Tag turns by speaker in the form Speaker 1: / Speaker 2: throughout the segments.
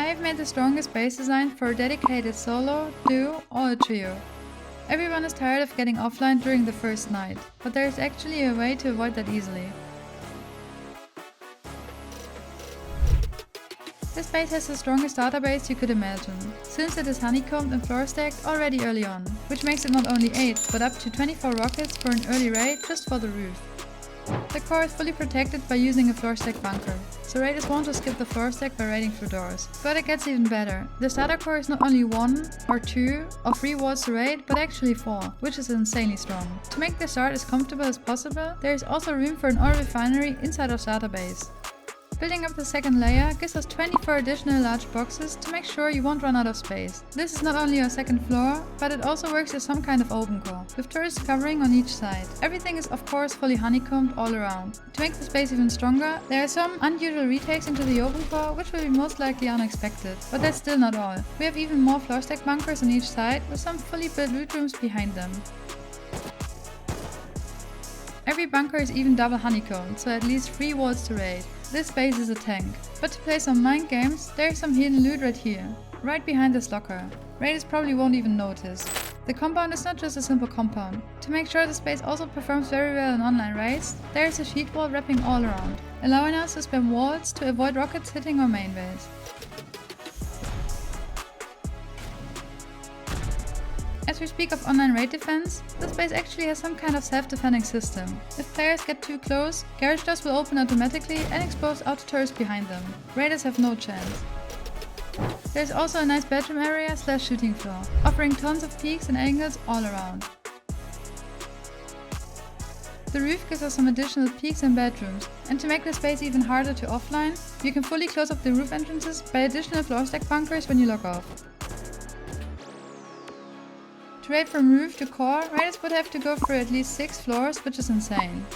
Speaker 1: I've made the strongest base design for a dedicated solo, duo or a trio. Everyone is tired of getting offline during the first night, but there is actually a way to avoid that easily. This base has the strongest database you could imagine, since it is honeycombed and floorstacked already early on, which makes it not only 8 but up to 24 rockets for an early raid just for the roof. The core is fully protected by using a floorstack bunker, so raiders won't just skip the floorstack by raiding through doors. But it gets even better. The starter core is not only 1 or 2 or 3 walls to raid, but actually 4, which is insanely strong. To make the start as comfortable as possible, there is also room for an oil refinery inside our starter base. Building up the second layer gives us 24 additional large boxes to make sure you won't run out of space. This is not only our second floor, but it also works as some kind of open core, with turrets covering on each side. Everything is of course fully honeycombed all around. To make the space even stronger, there are some unusual retakes into the open core, which will be most likely unexpected. But that's still not all. We have even more floorstack bunkers on each side, with some fully built loot rooms behind them. Every bunker is even double honeycombed, so at least 3 walls to raid. This base is a tank. But to play some mind games, there is some hidden loot right here, right behind this locker. Raiders probably won't even notice. The compound is not just a simple compound. To make sure the space also performs very well in online raids, there is a sheet wall wrapping all around, allowing us to spam walls to avoid rockets hitting our main base. As we speak of online raid defense, this base actually has some kind of self-defending system. If players get too close, garage doors will open automatically and expose outer turrets behind them. Raiders have no chance. There's also a nice bedroom area / shooting floor, offering tons of peaks and angles all around. The roof gives us some additional peaks and bedrooms, and to make the space even harder to offline, you can fully close off the roof entrances by additional floorstack bunkers when you log off. To raid from roof to core, raiders would have to go through at least 6 floors, which is insane.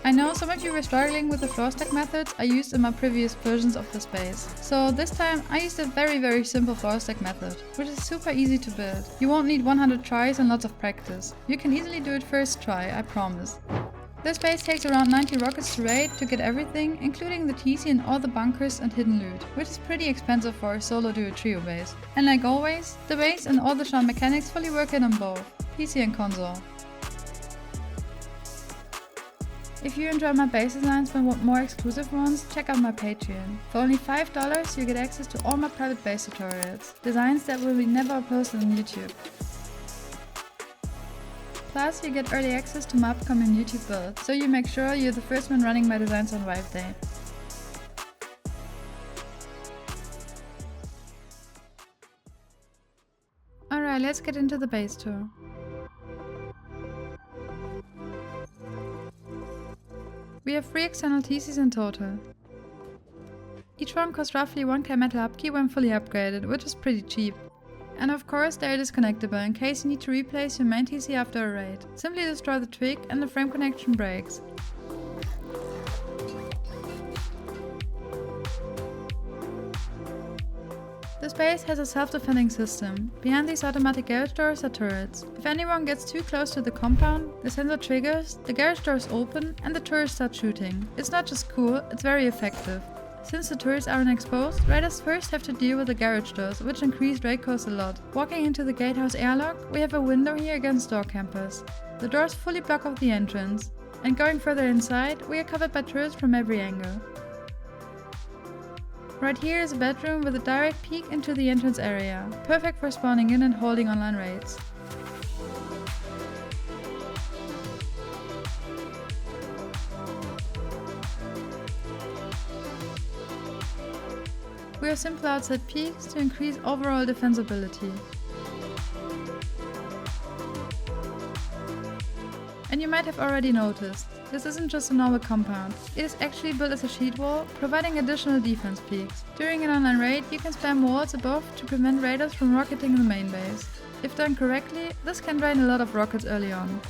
Speaker 1: I know some of you were struggling with the floorstack methods I used in my previous versions of the space. So this time I used a very simple floorstack method, which is super easy to build. You won't need 100 tries and lots of practice. You can easily do it first try, I promise. This base takes around 90 rockets to raid to get everything, including the TC and all the bunkers and hidden loot, which is pretty expensive for a solo duo trio base. And like always, the base and all the charm mechanics fully work in on both, PC and console. If you enjoy my base designs and want more exclusive ones, check out my Patreon. For only $5 you get access to all my private base tutorials, designs that will be never posted on YouTube. Plus, you get early access to my upcoming YouTube build, so you make sure you're the first one running my designs on Vive Day. Alright, let's get into the base tour. We have 3 external TCs in total. Each one costs roughly 1k metal upkeep when fully upgraded, which is pretty cheap. And of course they are disconnectable in case you need to replace your main TC after a raid. Simply destroy the twig and the frame connection breaks. This base has a self-defending system. Behind these automatic garage doors are turrets. If anyone gets too close to the compound, the sensor triggers, the garage doors open and the turrets start shooting. It's not just cool, it's very effective. Since the turrets aren't exposed, raiders first have to deal with the garage doors, which increase raid costs a lot. Walking into the gatehouse airlock, we have a window here against door campers. The doors fully block off the entrance. And going further inside, we are covered by turrets from every angle. Right here is a bedroom with a direct peek into the entrance area, perfect for spawning in and holding online raids. We have simple outside peaks to increase overall defensibility. And you might have already noticed, this isn't just a normal compound. It is actually built as a sheet wall, providing additional defense peaks. During an online raid, you can spam walls above to prevent raiders from rocketing the main base. If done correctly, this can drain a lot of rockets early on.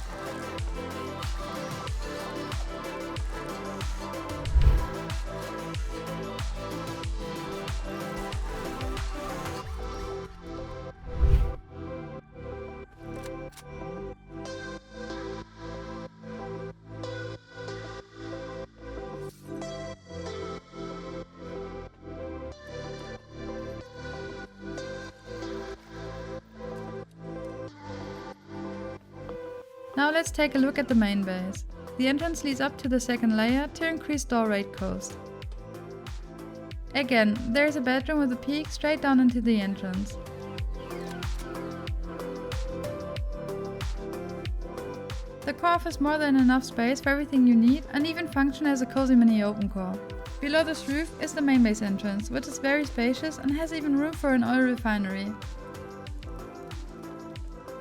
Speaker 1: Now let's take a look at the main base. The entrance leads up to the second layer to increase door rate cost. Again, there is a bedroom with a peak straight down into the entrance. The core offers more than enough space for everything you need and even function as a cozy mini open core. Below this roof is the main base entrance, which is very spacious and has even room for an oil refinery.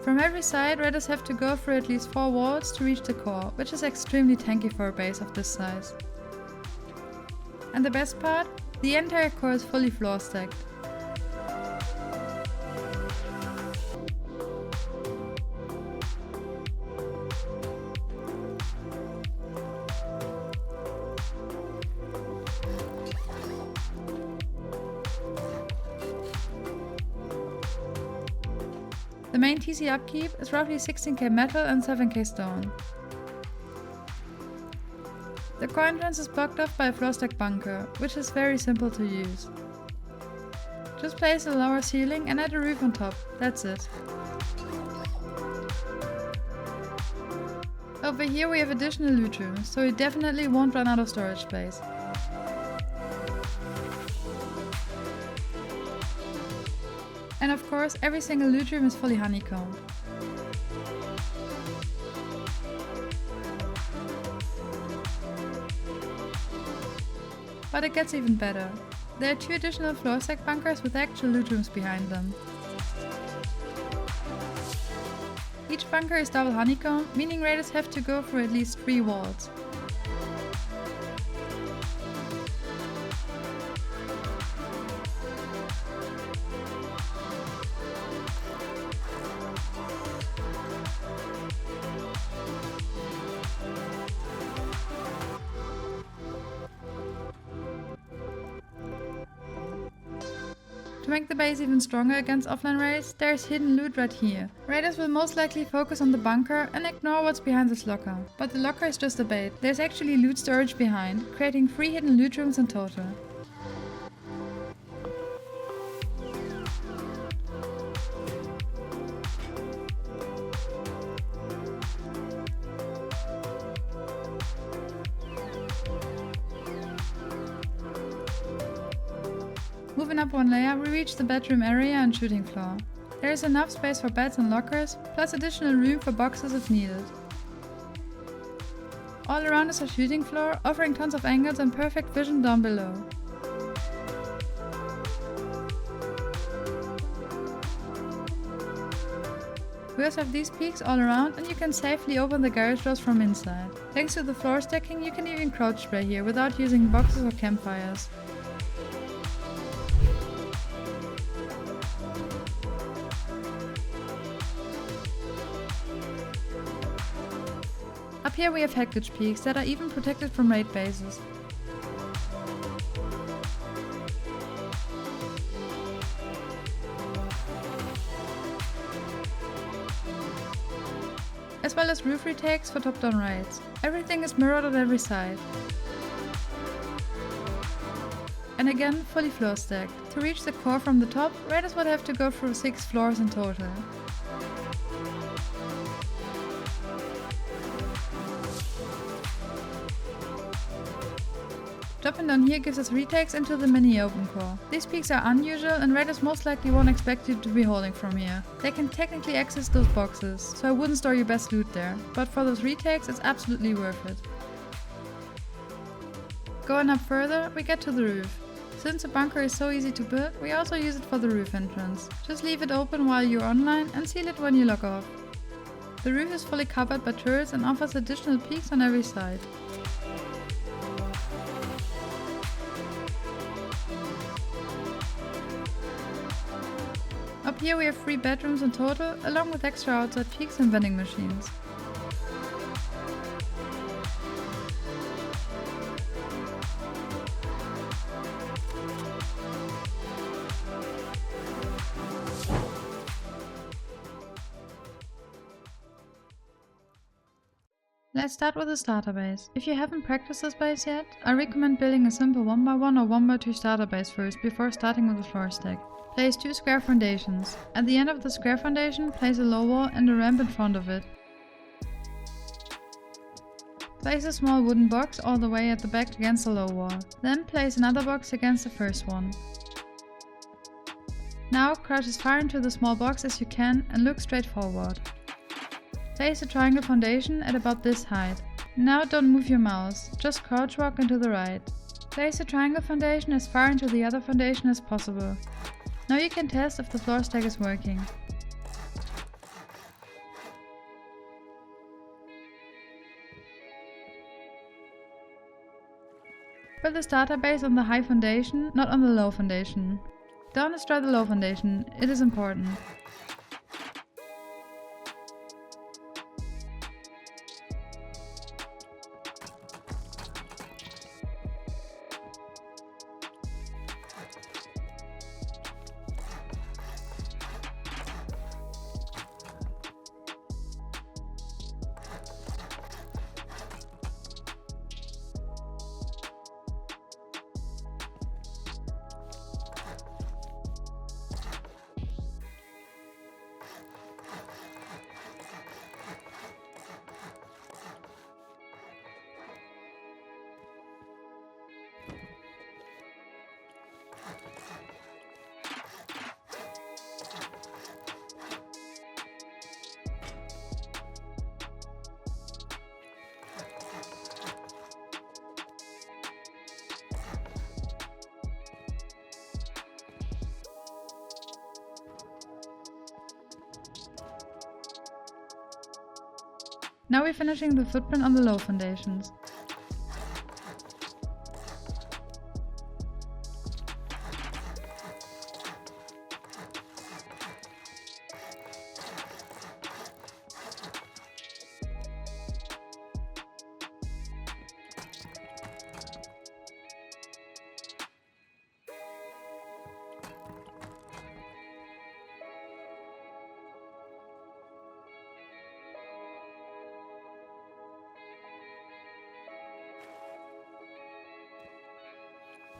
Speaker 1: From every side, raiders have to go through at least 4 walls to reach the core, which is extremely tanky for a base of this size. And the best part? The entire core is fully floor stacked. The main TC upkeep is roughly 16k metal and 7k stone. The core entrance is blocked off by a Floorstack bunker, which is very simple to use. Just place a lower ceiling and add a roof on top, that's it. Over here we have additional loot rooms, so you definitely won't run out of storage space. And of course, every single loot room is fully honeycombed. But it gets even better. There are 2 additional Floorstack bunkers with actual loot rooms behind them. Each bunker is double honeycomb, meaning raiders have to go through at least 3 walls. To make the base even stronger against offline raids, there is hidden loot right here. Raiders will most likely focus on the bunker and ignore what's behind this locker. But the locker is just a bait. There's actually loot storage behind, creating 3 hidden loot rooms in total. Moving up 1 layer, we reach the bedroom area and shooting floor. There is enough space for beds and lockers, plus additional room for boxes if needed. All around is a shooting floor, offering tons of angles and perfect vision down below. We also have these peaks all around and you can safely open the garage doors from inside. Thanks to the floor stacking, you can even crouch spray here without using boxes or campfires. Up here we have heritage peaks that are even protected from raid bases. As well as roof retakes for top-down raids. Everything is mirrored on every side. And again, fully floor stacked. To reach the core from the top, raiders would have to go through 6 floors in total. Dropping down here gives us retakes into the mini open core. These peaks are unusual and raiders most likely won't expect you to be holding from here. They can technically access those boxes, so I wouldn't store your best loot there, but for those retakes it's absolutely worth it. Going up further, we get to the roof. Since the bunker is so easy to build, we also use it for the roof entrance. Just leave it open while you're online and seal it when you log off. The roof is fully covered by turrets and offers additional peaks on every side. Up here we have 3 bedrooms in total, along with extra outside peaks and vending machines. Let's start with the starter base. If you haven't practiced this base yet, I recommend building a simple 1x1 or 1x2 starter base first before starting with the floor stack. Place 2 square foundations. At the end of the square foundation, place a low wall and a ramp in front of it. Place a small wooden box all the way at the back against the low wall. Then place another box against the first one. Now crouch as far into the small box as you can and look straight forward. Place a triangle foundation at about this height. Now don't move your mouse, just crouch walk into the right. Place the triangle foundation as far into the other foundation as possible. Now you can test if the floor stack is working. Build the starter base on the high foundation, not on the low foundation. Don't destroy the low foundation, it is important. Now we're finishing the footprint on the low foundations.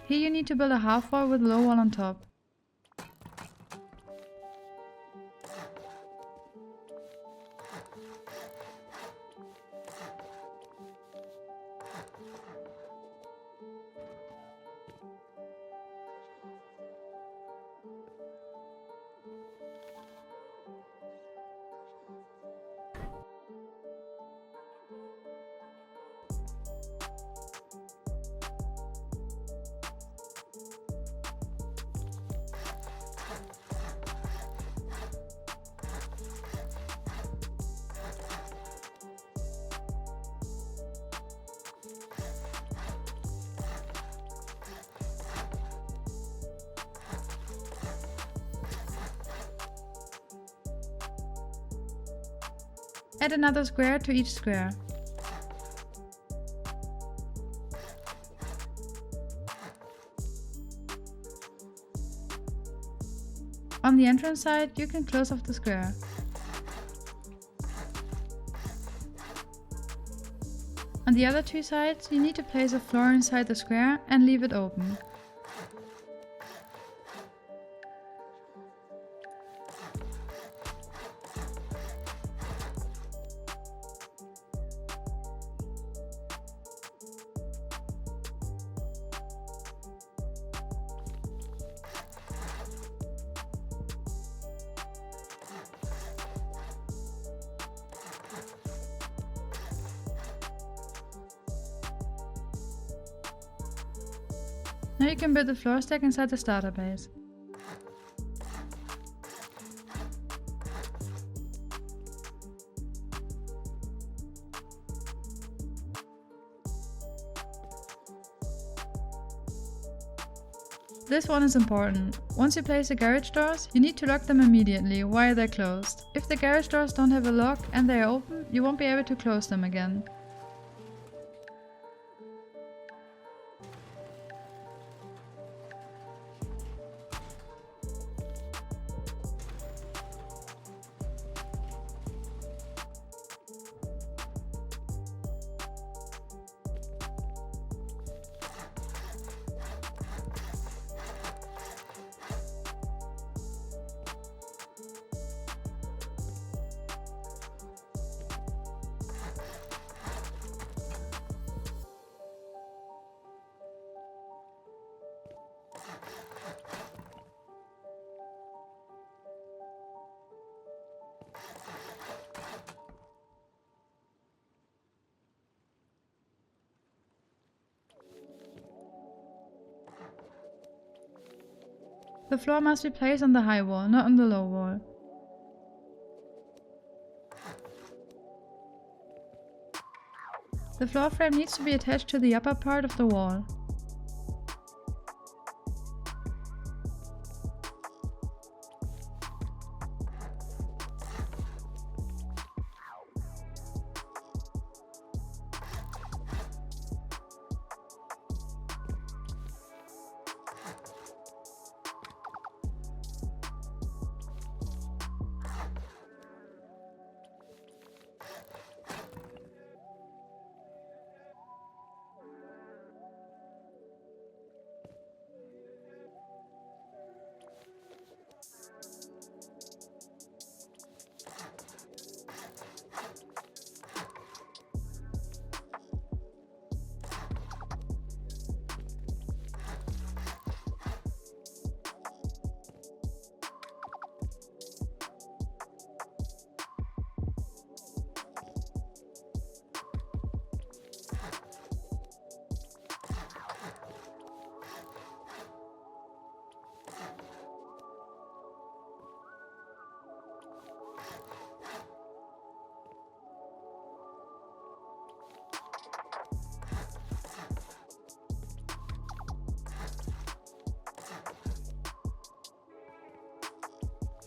Speaker 1: Here you need to build a half wall with a low wall on top. Add another square to each square. On the entrance side, you can close off the square. On the other two sides, you need to place a floor inside the square and leave it open. Now you can build the floor stack inside the starter base. This one is important. Once you place the garage doors, you need to lock them immediately while they're closed. If the garage doors don't have a lock and they are open, you won't be able to close them again. The floor must be placed on the high wall, not on the low wall. The floor frame needs to be attached to the upper part of the wall.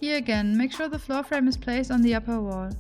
Speaker 1: Here again, make sure the floor frame is placed on the upper wall.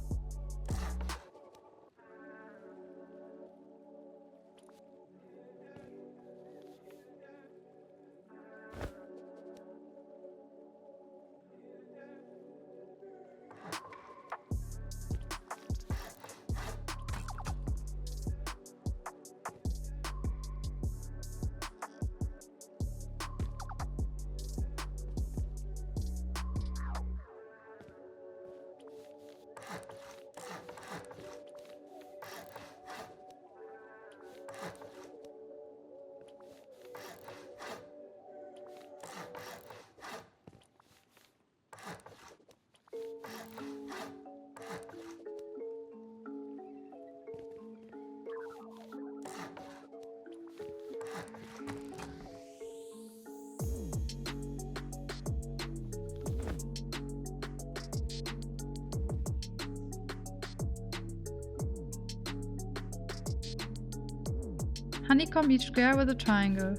Speaker 1: Honeycomb each square with a triangle.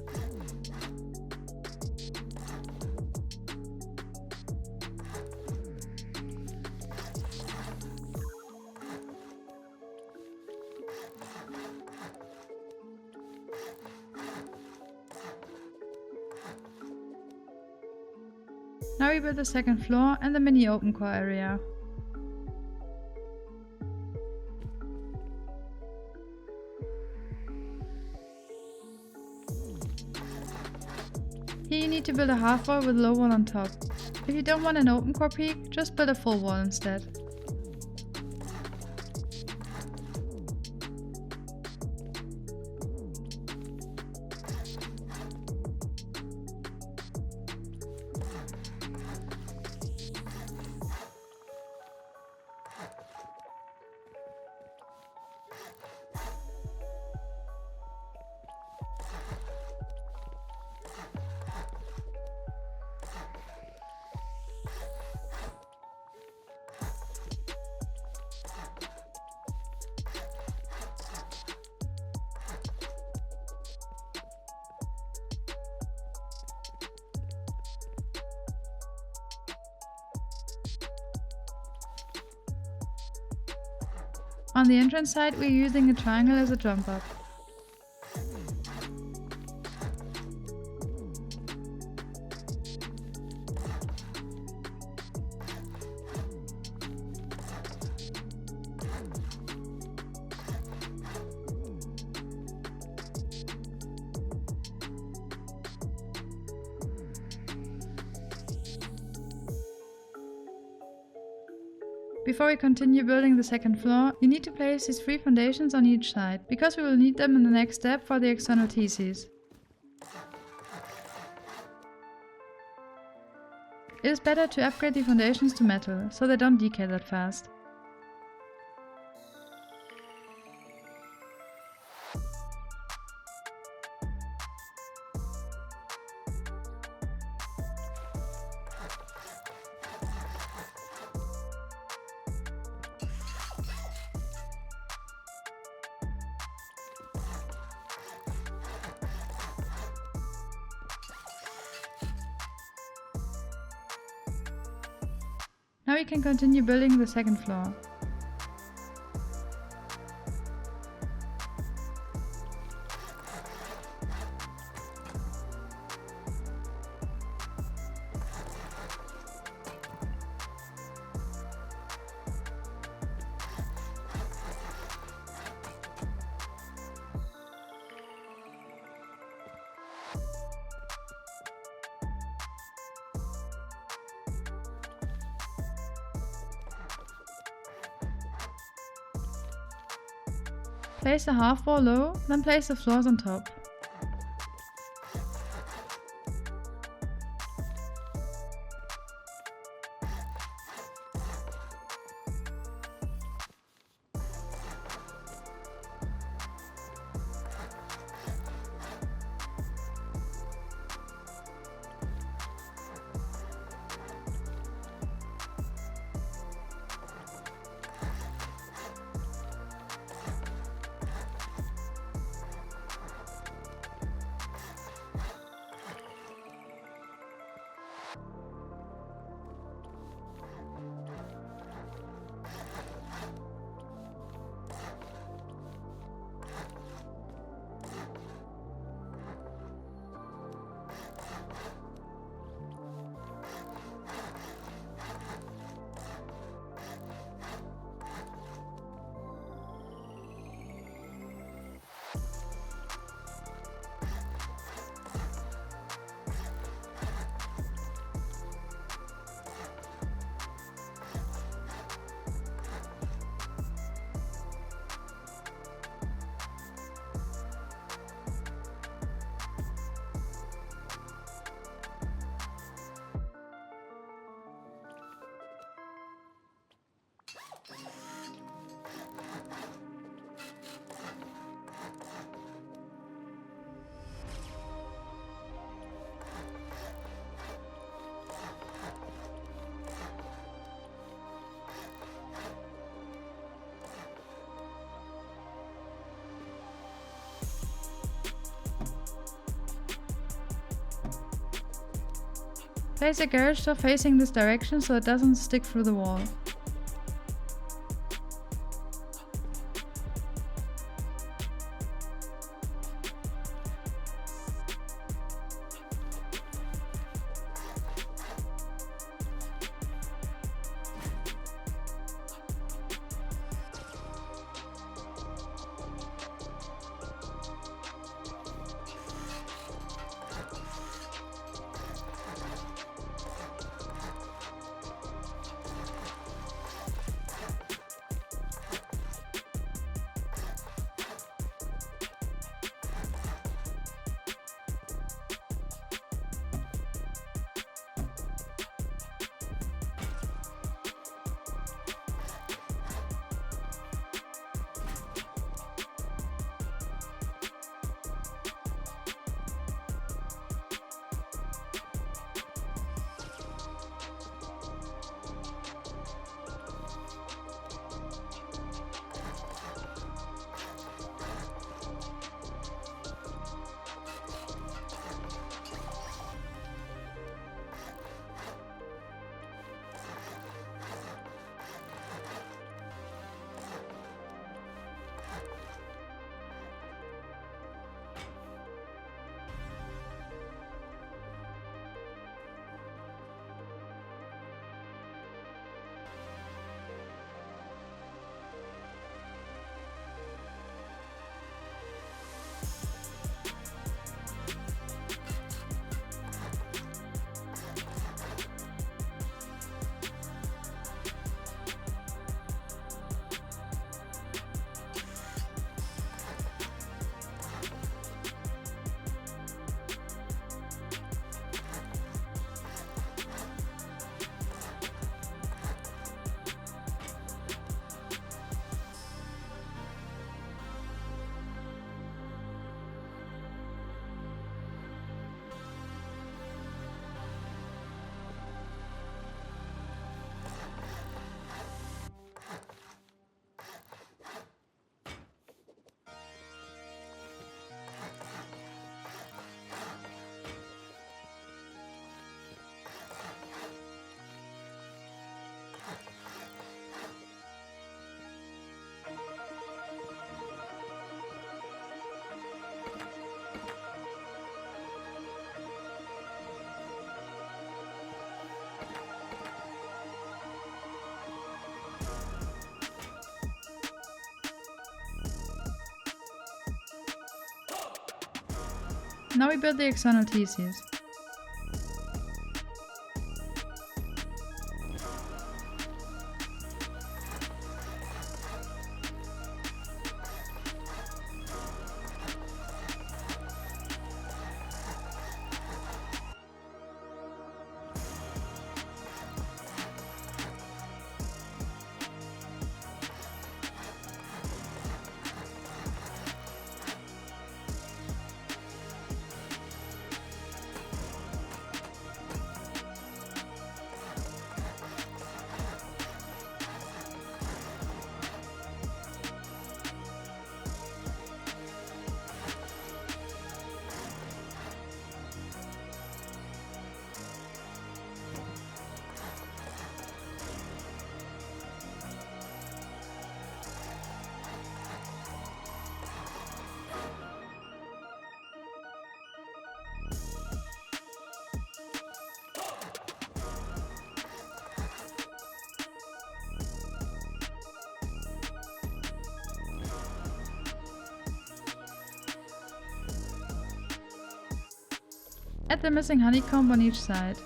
Speaker 1: Now we build the second floor and the mini open core area. Here you need to build a half wall with a low wall on top. If you don't want an open core peak, just build a full wall instead. On the entrance side, we're using a triangle as a jump up. Before we continue building the second floor, you need to place these 3 foundations on each side, because we will need them in the next step for the external theses. It is better to upgrade the foundations to metal, so they don't decay that fast. Now we can continue building the second floor. Place the half wall low, then place the floors on top. Place a garage door facing this direction so it doesn't stick through the wall. Now we build the external theses. Add the missing honeycomb on each side.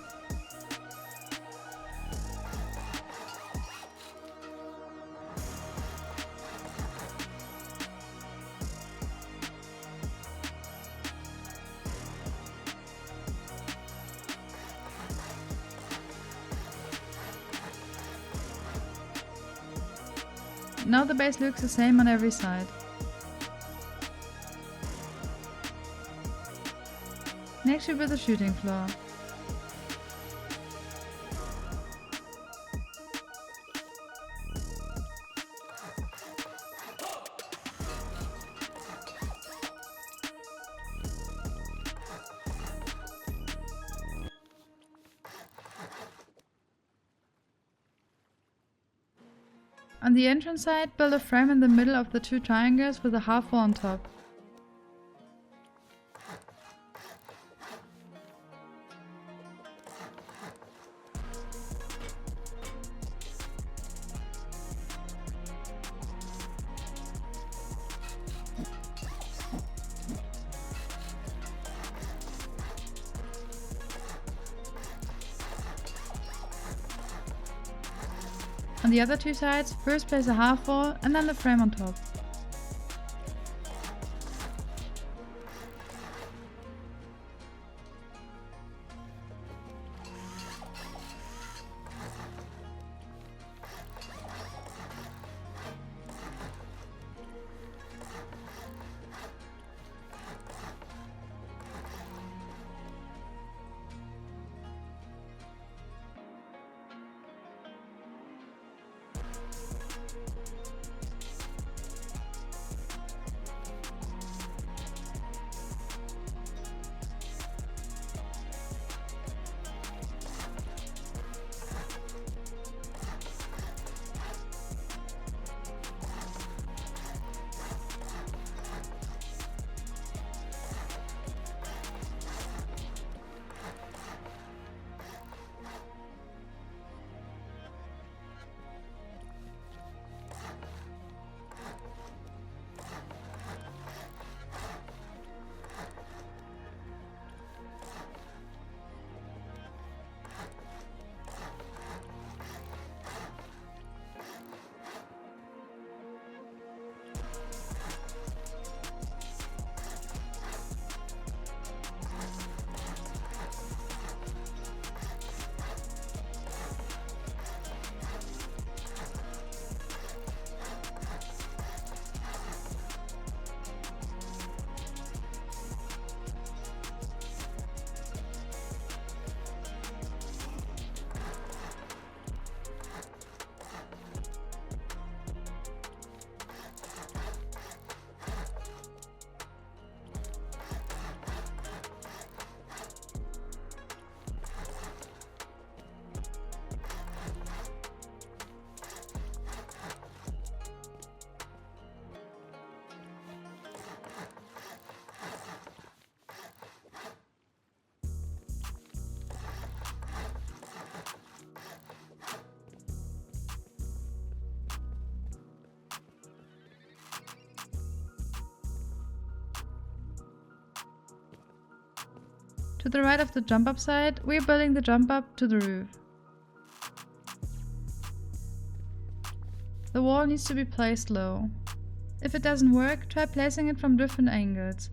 Speaker 1: Now the base looks the same on every side. Next we build the shooting floor. On the entrance side, build a frame in the middle of the two triangles with a half wall on top. On the other two sides, first place a half wall and then the frame on top. To the right of the jump up side, we are building the jump up to the roof. The wall needs to be placed low. If it doesn't work, try placing it from different angles.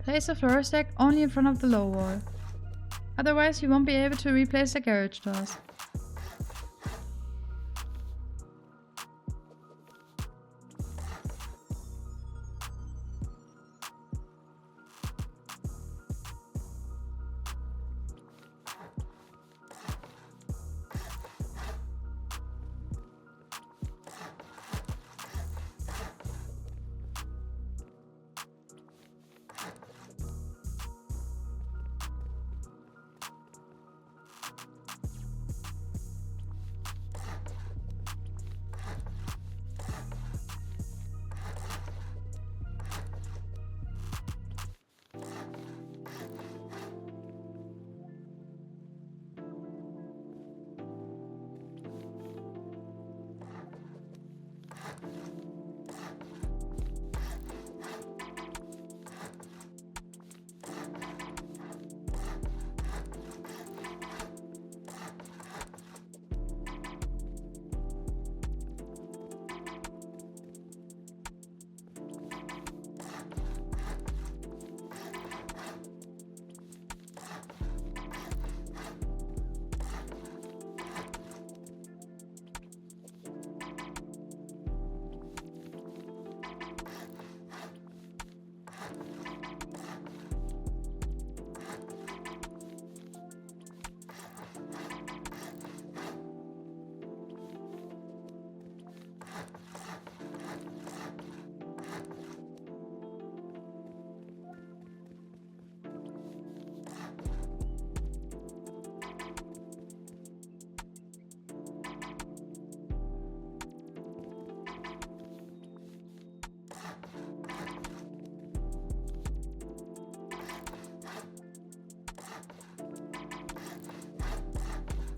Speaker 1: Place the Floorstack only in front of the low wall. Otherwise you won't be able to replace the garage doors.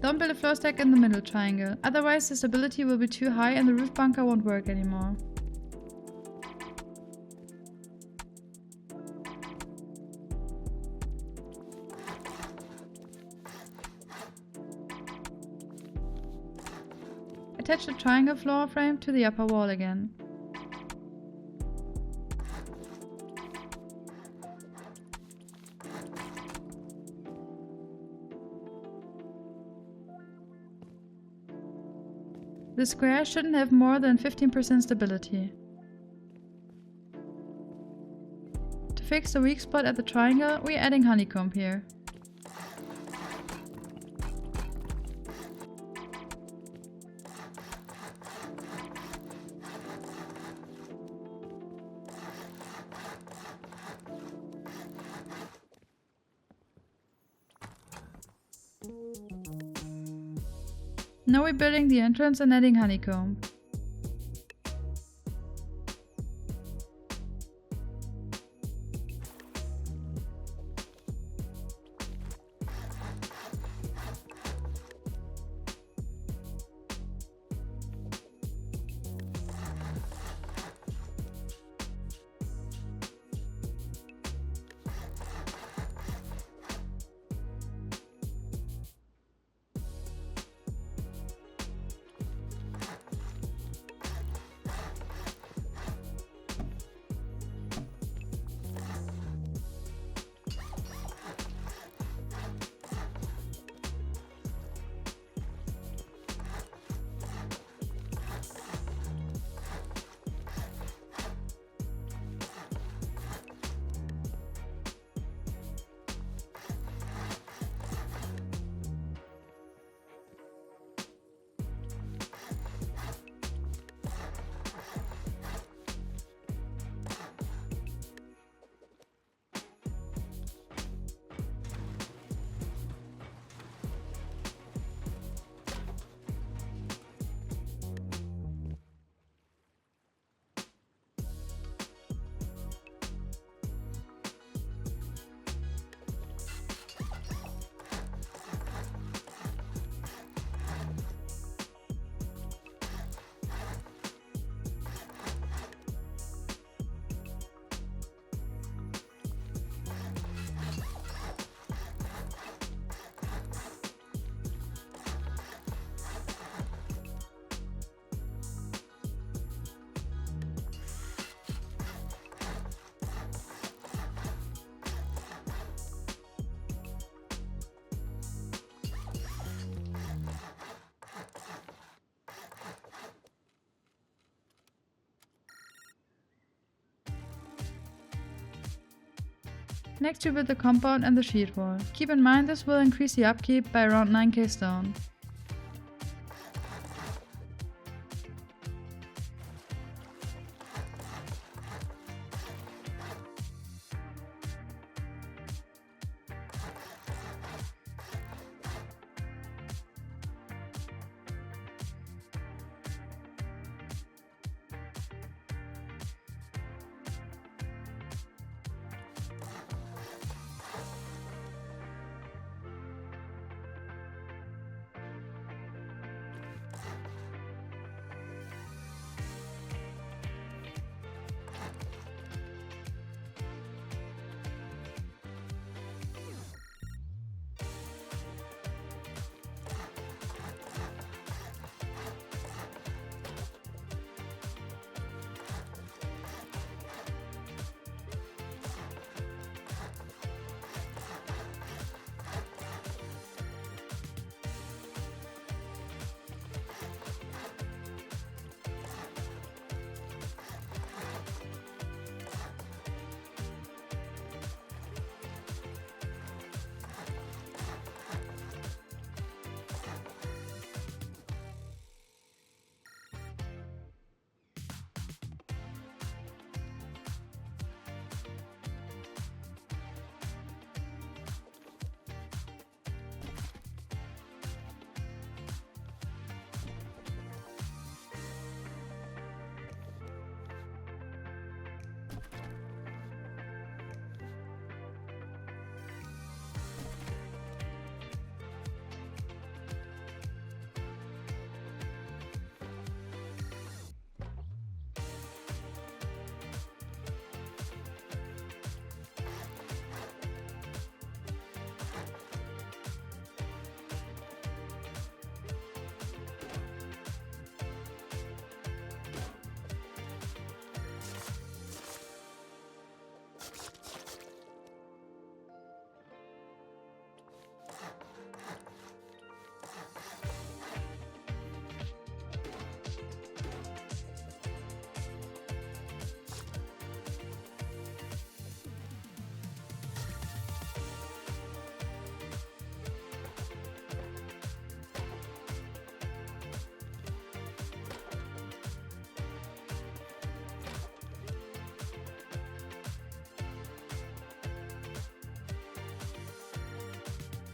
Speaker 1: Don't build a Floorstack in the middle triangle, otherwise the stability will be too high and the roof bunker won't work anymore. Attach the triangle floor frame to the upper wall again. The square shouldn't have more than 15% stability. To fix the weak spot at the triangle, we're adding honeycomb here. Now we're building the entrance and adding honeycomb. Next we build the compound and the sheet wall. Keep in mind this will increase the upkeep by around 9k stone.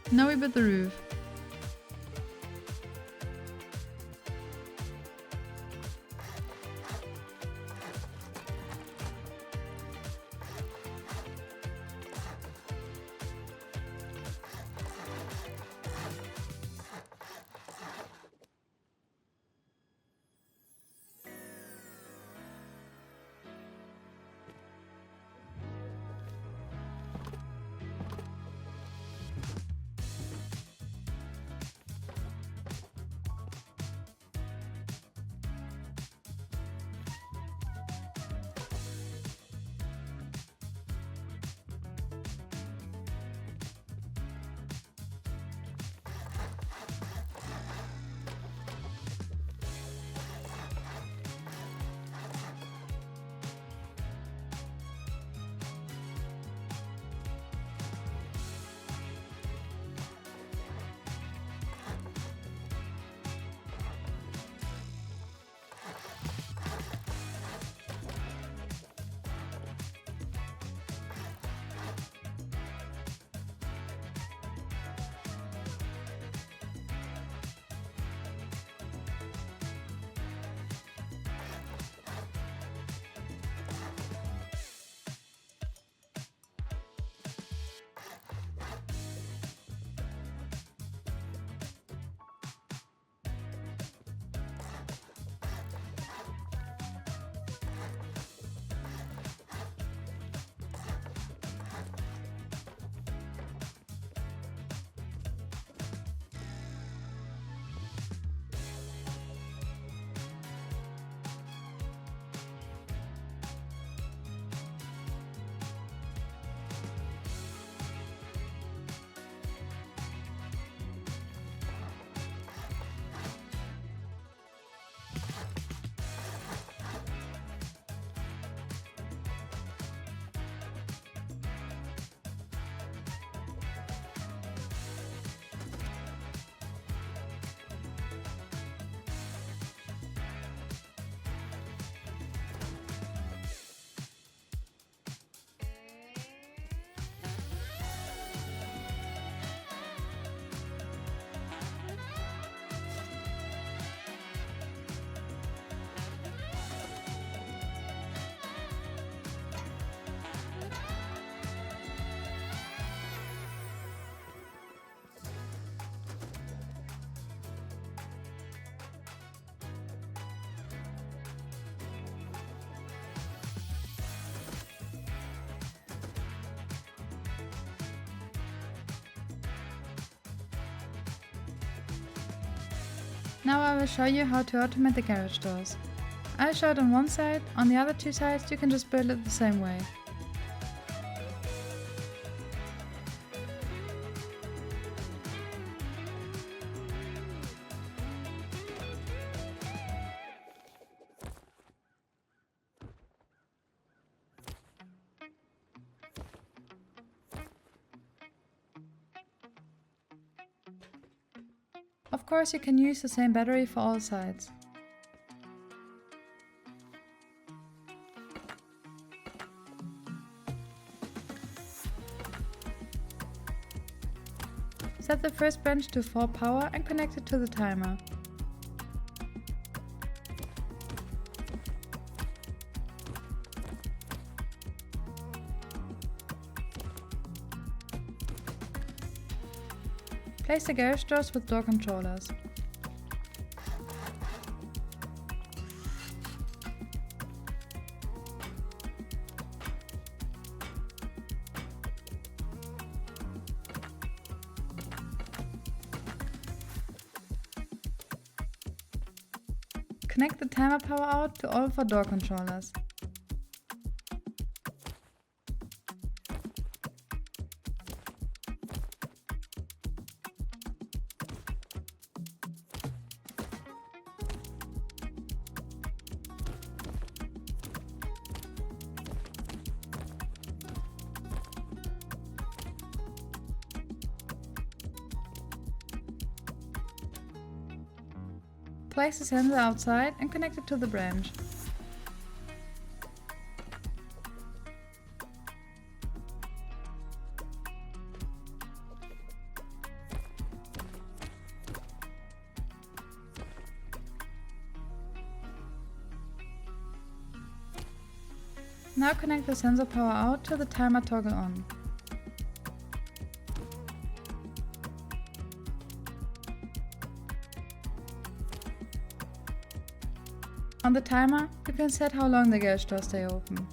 Speaker 1: Now we build the roof. Now I will show you how to automate the garage doors. I'll show it on one side, on the other two sides you can just build it the same way. Of course, you can use the same battery for all sides. Set the first branch to 4 power and connect it to the timer. Place the garage doors with door controllers. Connect the timer power out to all 4 door controllers. Place the sensor outside and connect it to the branch. Now connect the sensor power out to the timer toggle on. On the timer, you can set how long the garage doors stay open.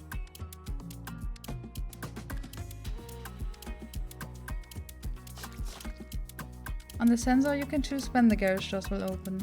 Speaker 1: On the sensor, you can choose when the garage doors will open.